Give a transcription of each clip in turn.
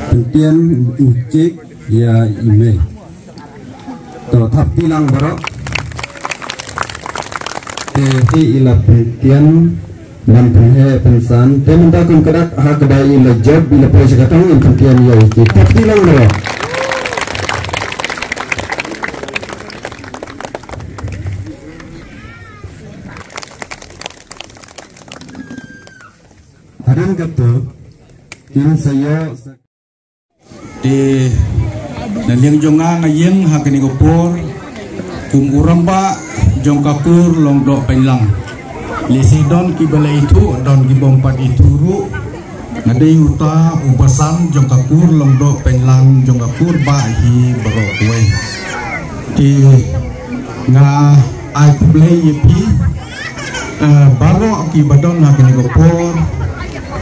Pentian ucik ya ime. To thap tilang barok. Te ila pentian nam penhe pensan. Te minta kun kedak ha kedai ila job ila pose katang in pentian ya ucik. Thap tilang barok. Harin kata in saya di naliang jonga ngayeng hakini kopor kum urang ba jong kakur long do penlang lisi don ki balai itu don ki bompat itu ru ngadei uta ubasan jong kakur long do penlang jong kakur ba hi barok we di nga ai play yepi barok ki badon hakini kopor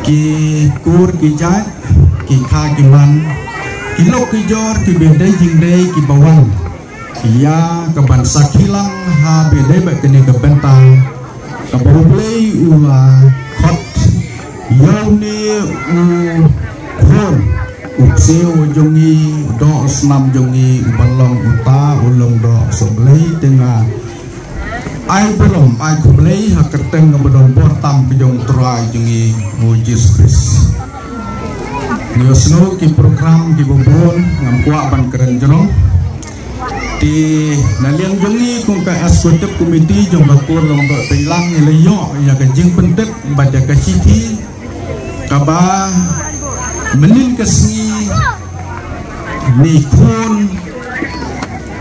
ki kur ki jat ki kha ki man ki lok ki jor ki bedai jingdai ki bawan ya ke ban sakilang ha bedai ba kene ke bentang ke bolei ula khot yau ni khon ukseu jongi do snam jongi balong uta ulong do soblei tengah ai belum ai kublei ha keteng ngebodon bortam pejong trai jongi mujis kris Nyosno ki program ki bobon ngampua ban keren jono di naliang jongi kung ka eksekutif komiti jong bakur long do pelang leyo ya ka jing pentet baca ka citi kaba menin kesni ni kun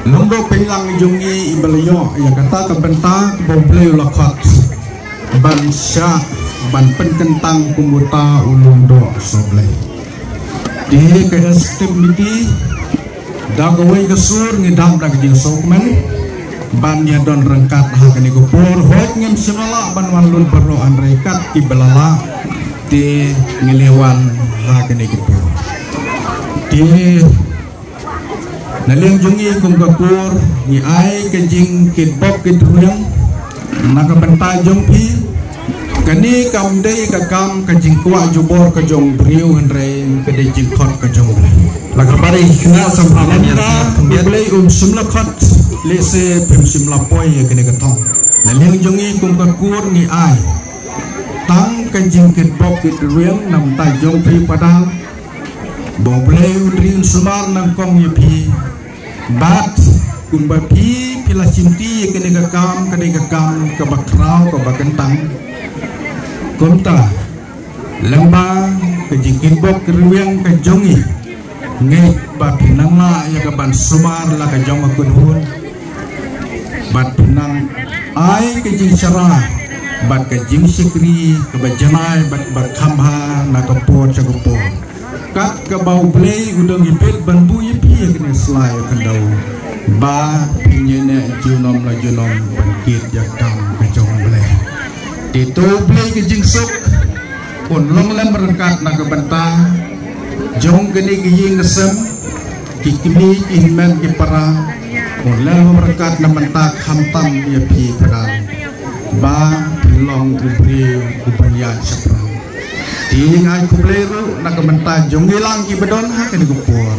long do pelang jongi ibaleyo ya kata ka benta boble lakhat ban sya ban penkentang kumbuta ulung do soblei di eksekutif komiti dagawai kesur ngidam dak jing sokmen ban ya don rengkat ha kani gopor hot ngem semala ban walun perlo an rekat ki belala di ngelewan ha kani gopor di naliang jungi kum gopor ni ai ke jing kit bok kit ruyang naka benta jongpi kani kam dei ka kam ka jing kwa jubor ka jong briu henre ke dei jing khot ka jong la kabari kena sampana boleh simla khot le se pem simla poi kene ka thong na leng jongi kum ka kur ni ai tang ka jing ke bok ke riang nam ta jong pri padang bo boleh rin sumar nang kong ye pi bat kum ba pi pila cinti kene ka kam ka bakrau ka bakentang konta lembang kejingkin bok kerwiang kejongi ngai bat pinang la ya kaban sumar la kejong akun bat pinang ai kejing syarah bat kejing sikri kebajanai bat khamha na kapor cagupo kat ke bau play udang ipit banbu ipi ya kena selai kendau ba pinyene junom la junom bangkit ya kam kejong play itu play kejing sok pun long lem berengkat na kebentang jong geni kejing ngesem kikimi kihimen kipara pun lem berengkat na mentak hamtam ya pi pedal ba long ubri ubanya sapra tingai kubleru na kebentang jong hilang kibedon hakin gupur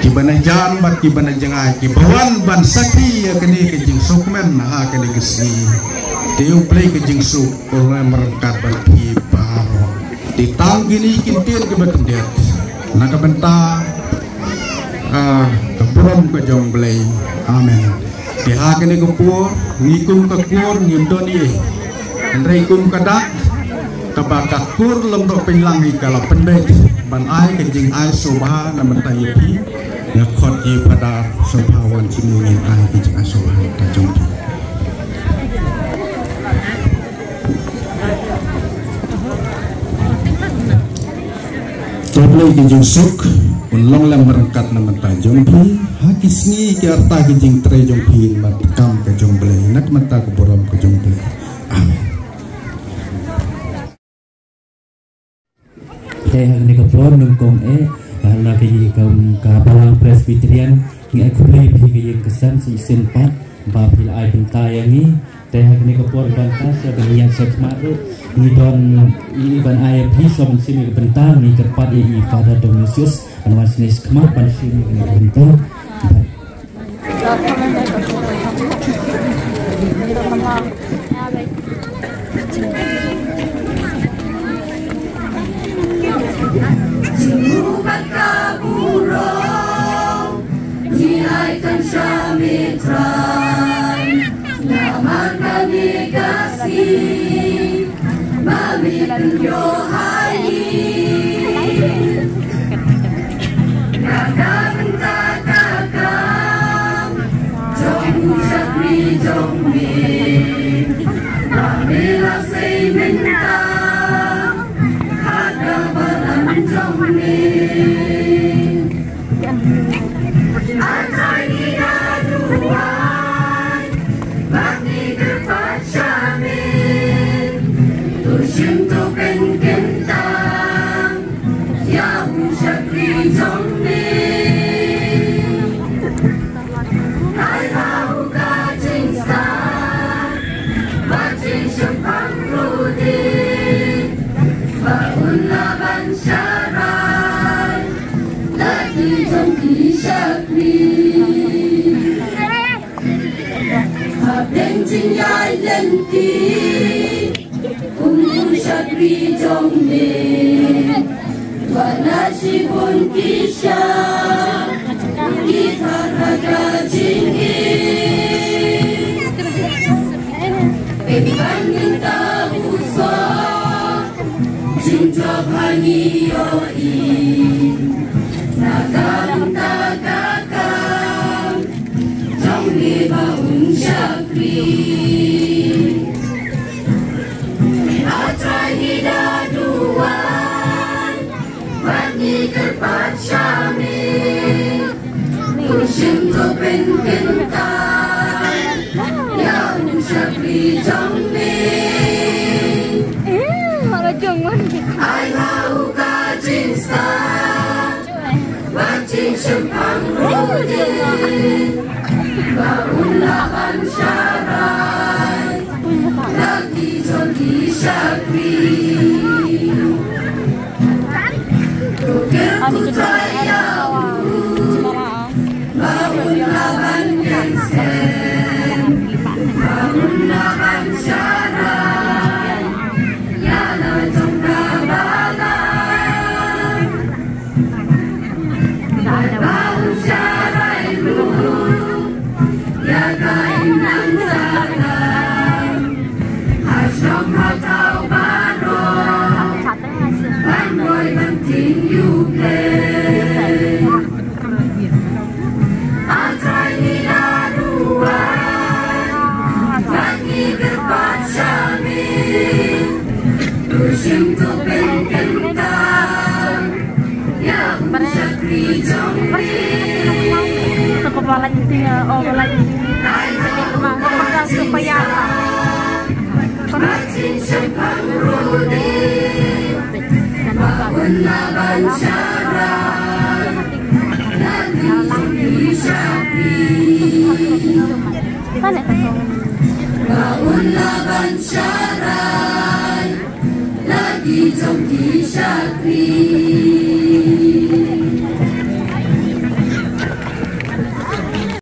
kibana jan bat kibana jengai kibawan ban sakri ya keni kejing sokmen ha keni gesni Tiung play ke jingsu oleh merengkat bagi baro ditang gini kintir ke bekendet nak benta keburom ke jong play amen diha kene kupur ngikum ke kur ngindoni nreikum kadak kabakak kur lembok penlangi kalau pendek ban ai ke jing ai soba na benta yipi ngakot yi pada sobawan simungin ai ke jing asoba ta jong Coba kijing suk, unlong lem merengkat nama tajong pi, hakis ni kiarta kijing tre jong pi, matkam ke jong beli, nak mata keburam ke jong beli. Amin. Saya ni keburam nungkong lagi kaum kabalang presbyterian, ni aku beli pi kijing kesan si sen pat, bapil ai bentayang ni, teh ni kapur bantas ya niat sekmaru ni don iban ayat pisom sini bentang ni cepat i pada Domisius anwasnis kemar pan sini ni bentang Bansyara